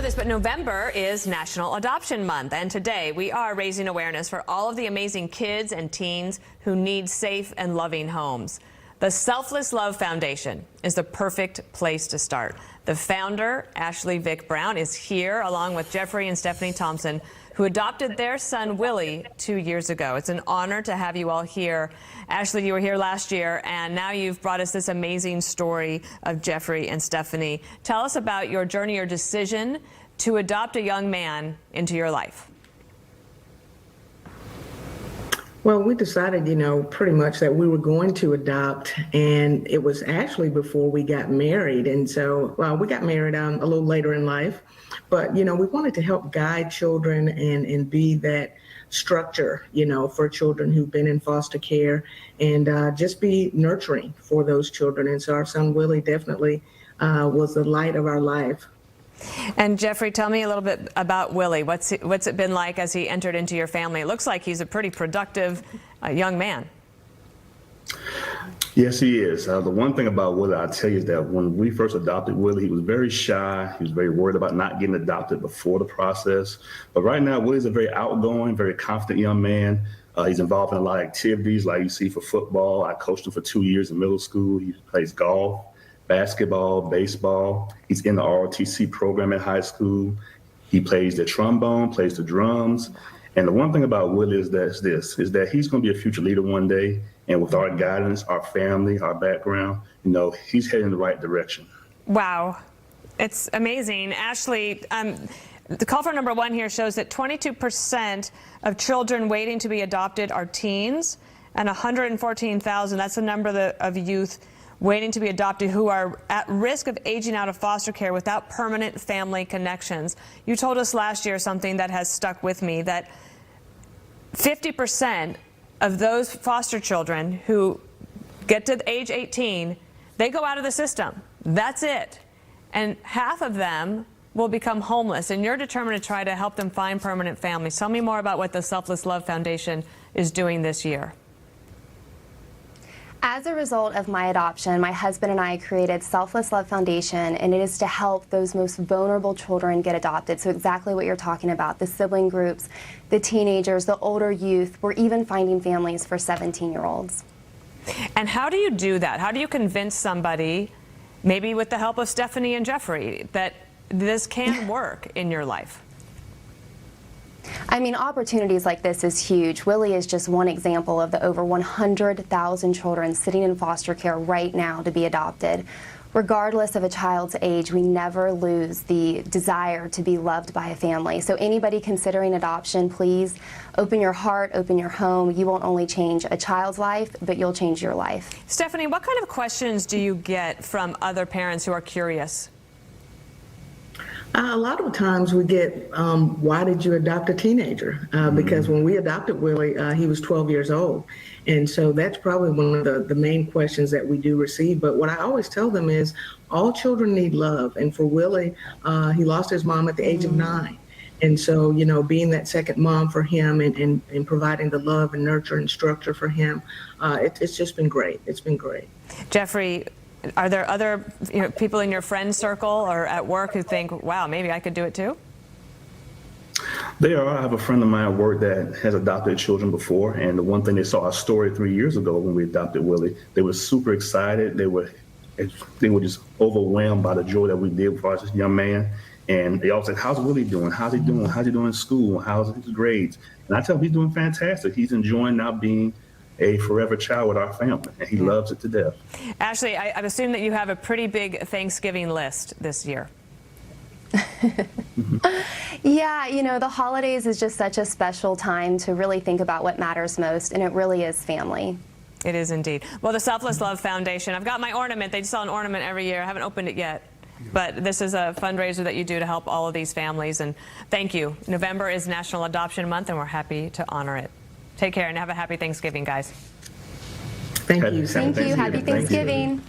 know this, but November is National Adoption Month, and today we are raising awareness for all of the amazing kids and teens who need safe and loving homes. The Selfless Love Foundation is the perfect place to start. The founder, Ashley Vick Brown, is here along with Geffrey and Stefani Thompson, who adopted their son Willie 2 years ago. It's an honor to have you all here. Ashley, you were here last year, and now you've brought us this amazing story of Geffrey and Stefani. Tell us about your journey or decision to adopt a young man into your life. Well, we decided, pretty much that we were going to adopt, and it was actually before we got married. And so, we got married a little later in life, but, we wanted to help guide children and be that structure, for children who've been in foster care and just be nurturing for those children. And so our son Willie definitely was the light of our life. And Geffrey, tell me a little bit about Willie. What's it been like as he entered into your family? It looks like he's a pretty productive young man. Yes, he is. The one thing about Willie, I'll tell you, is that when we first adopted Willie, he was very shy. He was very worried about not getting adopted before the process. But right now, Willie's a very outgoing, very confident young man. He's involved in a lot of activities like you see for football. I coached him for 2 years in middle school. He plays golf, basketball, baseball. He's in the ROTC program in high school. He plays the trombone, plays the drums. And the one thing about Willie is that he's going to be a future leader one day. And with our guidance, our family, our background, he's heading in the right direction. Wow. It's amazing. Ashley, the call for number one here shows that 22% of children waiting to be adopted are teens, and 114,000, that's the number of youth waiting to be adopted who are at risk of aging out of foster care without permanent family connections. You told us last year something that has stuck with me, that 50% of those foster children who get to age 18, they go out of the system. That's it. And half of them will become homeless, and you're determined to try to help them find permanent families. Tell me more about what the Selfless Love Foundation is doing this year. As a result of my adoption, my husband and I created Selfless Love Foundation, and it is to help those most vulnerable children get adopted. So exactly what you're talking about, the sibling groups, the teenagers, the older youth. We're even finding families for 17-year-olds. And how do you do that? How do you convince somebody, maybe with the help of Stefani and Geffrey, that this can work in your life? I mean, opportunities like this is huge. Willie is just one example of the over 100,000 children sitting in foster care right now to be adopted. Regardless of a child's age, we never lose the desire to be loved by a family. So anybody considering adoption, please open your heart, open your home. You won't only change a child's life, but you'll change your life. Stefani, what kind of questions do you get from other parents who are curious? A lot of times we get, why did you adopt a teenager? Because when we adopted Willie, he was 12 years old. And so that's probably one of the main questions that we do receive. But what I always tell them is all children need love. And for Willie, he lost his mom at the age of 9. And so, being that second mom for him and providing the love and nurture and structure for him, it's just been great. It's been great. Geffrey, are there other people in your friend circle or at work who think, wow, maybe I could do it too? There are. I have a friend of mine at work that has adopted children before, and the one thing they saw our story 3 years ago when we adopted Willie, they were super excited. They were just overwhelmed by the joy that we did for this young man. And they all said, how's Willie doing? How's he doing? How's he doing in school? How's his grades? And I tell him he's doing fantastic. He's enjoying now being a forever child with our family, and he loves it to death. Ashley, I assume that you have a pretty big Thanksgiving list this year. Yeah, the holidays is just such a special time to really think about what matters most, and it really is family. It is indeed. Well, the Selfless Love Foundation, I've got my ornament. They sell an ornament every year. I haven't opened it yet. But this is a fundraiser that you do to help all of these families, and thank you. November is National Adoption Month, and we're happy to honor it. Take care and have a happy Thanksgiving, guys. Thank you. Thank you. Happy Thanksgiving.